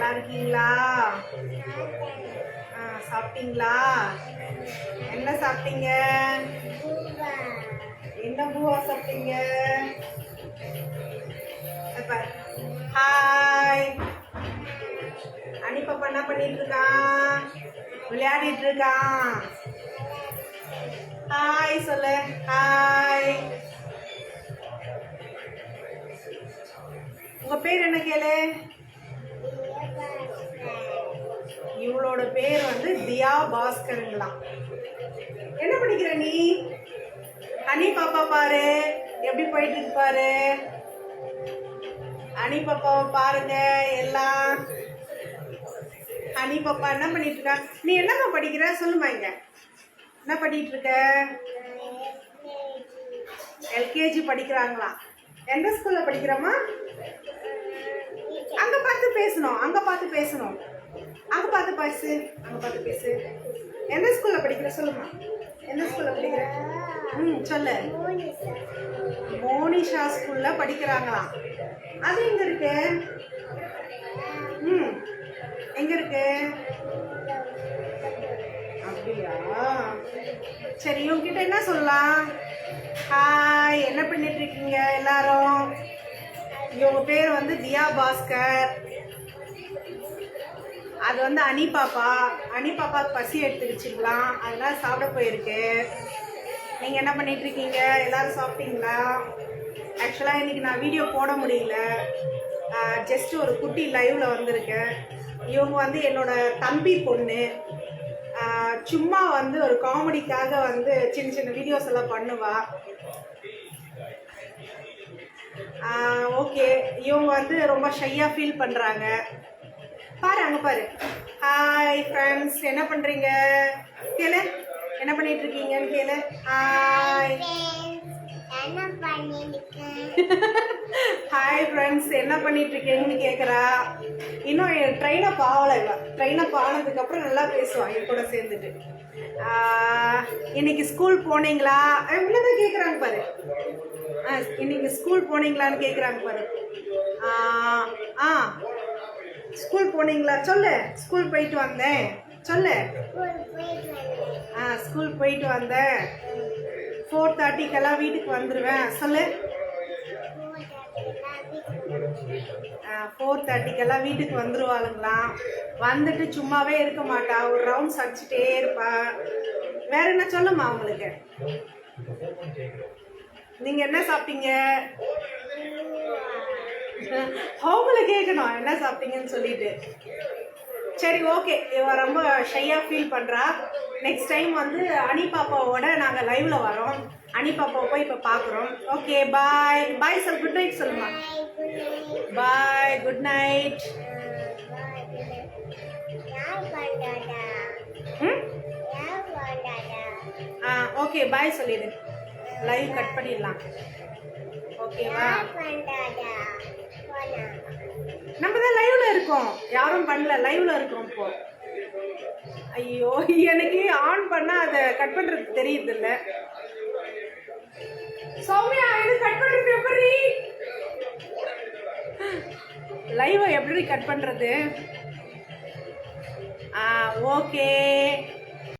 நல்லா இருக்கீங்களா? சாப்பிட்டீங்களா? என்ன சாப்பிட்டீங்க? என்ன பூவா சாப்பிட்டீங்க? ஹாய், அனி பாப்பா என்ன பண்ணிட்டு இருக்கான்? விளையாடிட்டு இருக்கான். ஹாய் சொல்லு. ஹாய். உங்க பேர் என்ன கேளு? இவளோட பேர் வந்து தியா பாஸ்கருங்களாம். என்ன படிக்கிற நீ? அனி பாப்பா பாரு எப்படி போயிட்டு இருக்கு பாரு. அனி பாப்பாவை பாருங்க எல்லாம். அனி பாப்பா என்ன பண்ணிட்டு இருக்கா? நீ என்னப்பா படிக்கிற சொல்லுமா. இங்க என்ன பண்ணிட்டு இருக்க? எல்கேஜி படிக்கிறாங்களாம். எந்த ஸ்கூல்ல படிக்கிறோமா? அங்க பார்த்து பேசணும், அங்க பார்த்து பேசணும். அங்க பார்த்து பேசு, அங்க பார்த்து பேசு. எந்த ஸ்கூல்ல படிக்கிற சொல்லுமா. எந்த ஸ்கூல்ல படிக்கிற? சொல்லு. மோனிஷா ஸ்கூல்ல படிக்கிறாங்களாம். அது எங்க இருக்கு? எங்க இருக்கு? அப்படியா? சரி, உங்ககிட்ட என்ன சொல்லலாம்? ஹாய், என்ன பண்ணிட்டு இருக்கீங்க எல்லாரும்? இவங்க பேர் வந்து தியா பாஸ்கர். அது வந்து அனி பாப்பா. அனி பாப்பாவுக்கு பசி எடுத்துக்கிச்சிங்களாம், அதனால சாப்பிட போயிருக்கு. நீங்கள் என்ன பண்ணிட்டு இருக்கீங்க? எல்லாரும் சாப்பிட்டீங்களா? ஆக்சுவலாக இன்னைக்கு நான் வீடியோ போட முடியல. ஜஸ்ட் ஒரு குட்டி லைவ்ல வந்திருக்கேன். இவங்க வந்து என்னோட தம்பி பொண்ணு. சும்மா வந்து ஒரு காமெடிக்காக வந்து சின்ன சின்ன வீடியோஸ் எல்லாம் பண்ணுவா. ஓகே, இவங்க வந்து ரொம்ப ஷையாக ஃபீல் பண்ணுறாங்க. பாரு, அங்கே பாரு. ஹாய் ஃப்ரெண்ட்ஸ், என்ன பண்ணுறீங்க கேளு. என்ன பண்ணிட்டு இருக்கீங்கன்னு கேளு. ஹாய். ஹாய் ஃப்ரெண்ட்ஸ், என்ன பண்ணிட்டு இருக்கீங்கன்னு கேட்குறா. இன்னும் ட்ரெயின் அப் ஆகலை. ட்ரெயின் அப் ஆனதுக்கப்புறம் நல்லா பேசுவான் என் கூட சேர்ந்துட்டு. இன்னைக்கு ஸ்கூல் போனீங்களா? உள்ளதான் கேட்குறாங்க பாரு. இன்னைக்கு ஸ்கூல் போனீங்களான்னு கேட்குறாங்க பாரு. ஸ்கூல் போனீங்களா சொல்லு. ஸ்கூல் போயிட்டு வந்தேன் சொல்லு. ஸ்கூல் போயிட்டு வந்தேன். 4:30க்கெல்லாம் வீட்டுக்கு வந்துடுவேன் சொல்லு. 4:30க்கெல்லாம் வீட்டுக்கு வந்துருவாளுங்களாம். வந்துட்டு சும்மாவே இருக்க மாட்டா, ஒரு ரவுண்ட்ஸ் அடிச்சுட்டே இருப்பா. வேற என்ன சொல்லுமா உங்களுக்கு? நீங்க என்ன சாப்பிட்டீங்க? அவங்கள கேட்கணும் என்ன சாப்பிட்டீங்கன்னு சொல்லிட்டு. சரி, ஓகே. இவ ரொம்ப ஷையா ஃபீல் பண்றா. நெக்ஸ்ட் டைம் வந்து அனி பாப்பாவோட நாங்க லைவ்ல வரோம். அனி பாப்பாவை போய் இப்ப பாக்குறோம். ஓகே, பாய். பாய் சார், குட் நைட் சொல்லுமா. பாய், குட் நைட். ஓகே, பாய் சொல்லிடு. லைவ் கட் பண்ணிடலாம். ஓகேவா? நம்ம தான் லைவ்ல இருக்கோம், யாரும் பண்ணல, லைவ்ல இருக்கோம் இப்போ. ஐயோ, எனக்கு ஆன் பண்ணா அதை கட் பண்றது தெரியுது இல்ல. சௌமியா, இது கட் பண்றது எப்படி? லைவ் எப்படி கட் பண்றது? ஓகே.